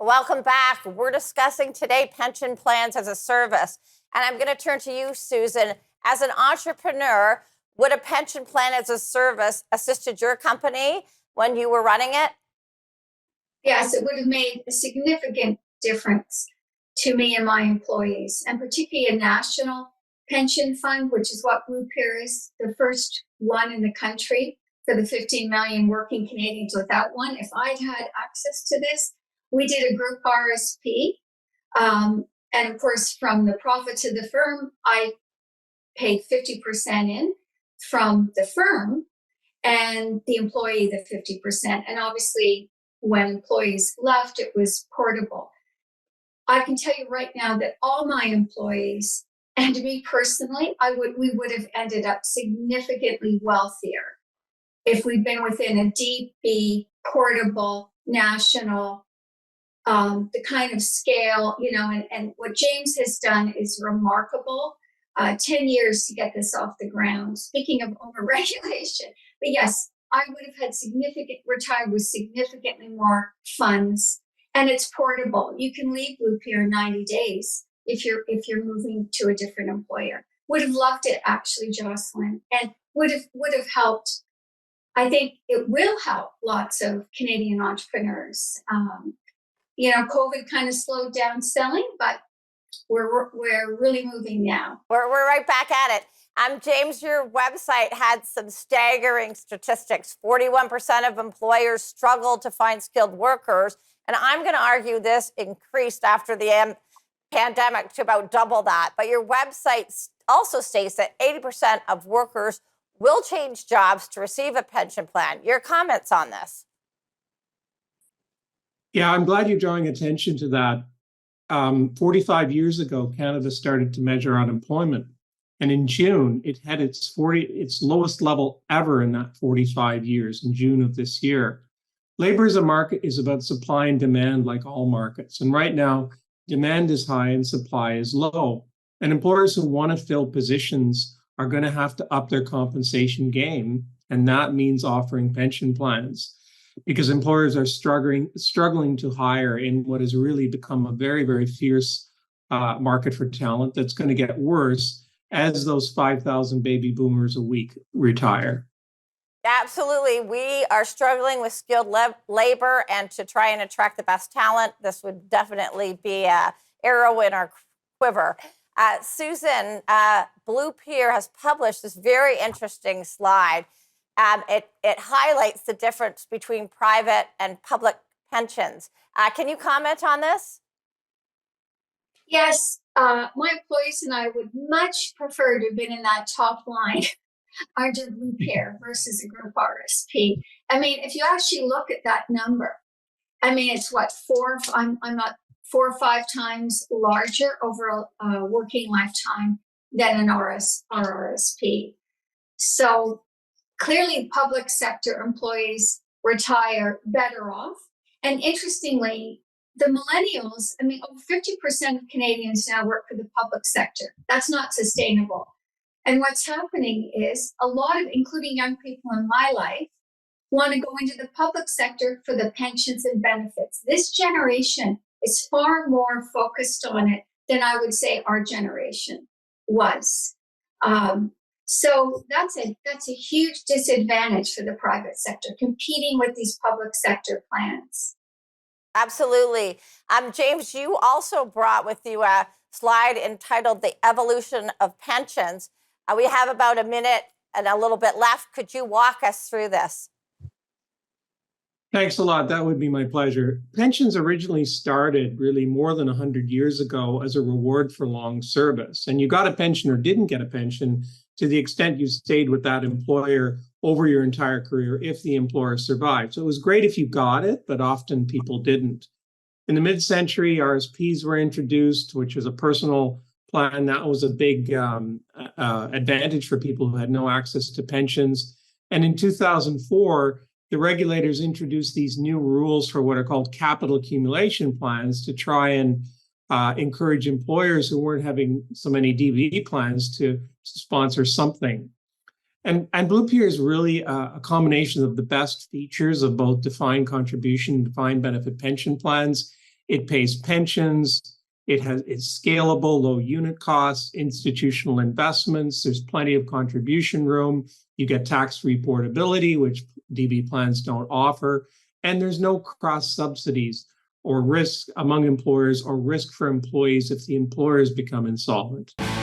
Welcome back. We're discussing today pension plans as a service. And I'm going to turn to you, Susan. As an entrepreneur, would a pension plan as a service assisted your company when you were running it? Yes, it would have made a significant difference to me and my employees, and particularly a national pension fund, which is what Blue Pier is, the first one in the country for the 15 million working Canadians without one. If I'd had access to this, we did a group RSP. And of course, from the profits of the firm, I paid 50% in from the firm and the employee the 50%. And obviously, when employees left, it was portable. I can tell you right now that all my employees and me personally, we would have ended up significantly wealthier if we'd been within a DB, portable, national, the kind of scale, and what James has done is remarkable. 10 years to get this off the ground. Speaking of overregulation, but yes, I would have had retired with significantly more funds, and it's portable. You can leave Blue Pier in 90 days if you're moving to a different employer. Would have loved it actually, Jocelyn, and would have helped. I think it will help lots of Canadian entrepreneurs. COVID kind of slowed down selling, but we're really moving now. We're right back at it. James, your website had some staggering statistics. 41% of employers struggle to find skilled workers. And I'm going to argue this increased after the pandemic to about double that. But your website also states that 80% of workers will change jobs to receive a pension plan. Your comments on this? Yeah, I'm glad you're drawing attention to that. 45 years ago, Canada started to measure unemployment. And in June, it had its lowest level ever in that 45 years, in June of this year. Labor as a market is about supply and demand, like all markets. And right now, demand is high and supply is low. And employers who want to fill positions are going to have to up their compensation game. And that means offering pension plans, because employers are struggling to hire in what has really become a very, very fierce market for talent that's going to get worse as those 5,000 baby boomers a week retire. Absolutely. We are struggling with skilled labor, and to try and attract the best talent, this would definitely be an arrow in our quiver. Susan, Blue Pier has published this very interesting slide. It highlights the difference between private and public pensions. Can you comment on this? Yes, my employees and I would much prefer to have been in that top line under Blue Pier versus a group RSP. I mean, if you actually look at that number, I mean, it's what, I'm not 4 or 5 times larger over a working lifetime than an RSP. So clearly, public sector employees retire better off. And interestingly, the millennials, I mean, over 50% of Canadians now work for the public sector. That's not sustainable. And what's happening is a lot of, including young people in my life, want to go into the public sector for the pensions and benefits. This generation is far more focused on it than I would say our generation was. So that's a huge disadvantage for the private sector, competing with these public sector plans. Absolutely. James, you also brought with you a slide entitled The Evolution of Pensions. We have about a minute and a little bit left. Could you walk us through this? Thanks a lot. That would be my pleasure. Pensions originally started really more than 100 years ago as a reward for long service. And you got a pension or didn't get a pension to the extent you stayed with that employer over your entire career if the employer survived. So it was great if you got it, but often people didn't. In the mid-century, RSPs were introduced, which was a personal plan. That was a big advantage for people who had no access to pensions. And in 2004, the regulators introduced these new rules for what are called capital accumulation plans to try and encourage employers who weren't having so many DB plans to sponsor something. And Blue Pier is really a combination of the best features of both defined contribution and defined benefit pension plans It pays pensions. It's scalable, low unit costs, institutional investments. There's plenty of contribution room. You get tax-free portability, which DB plans don't offer. And there's no cross subsidies or risk among employers or risk for employees if the employers become insolvent.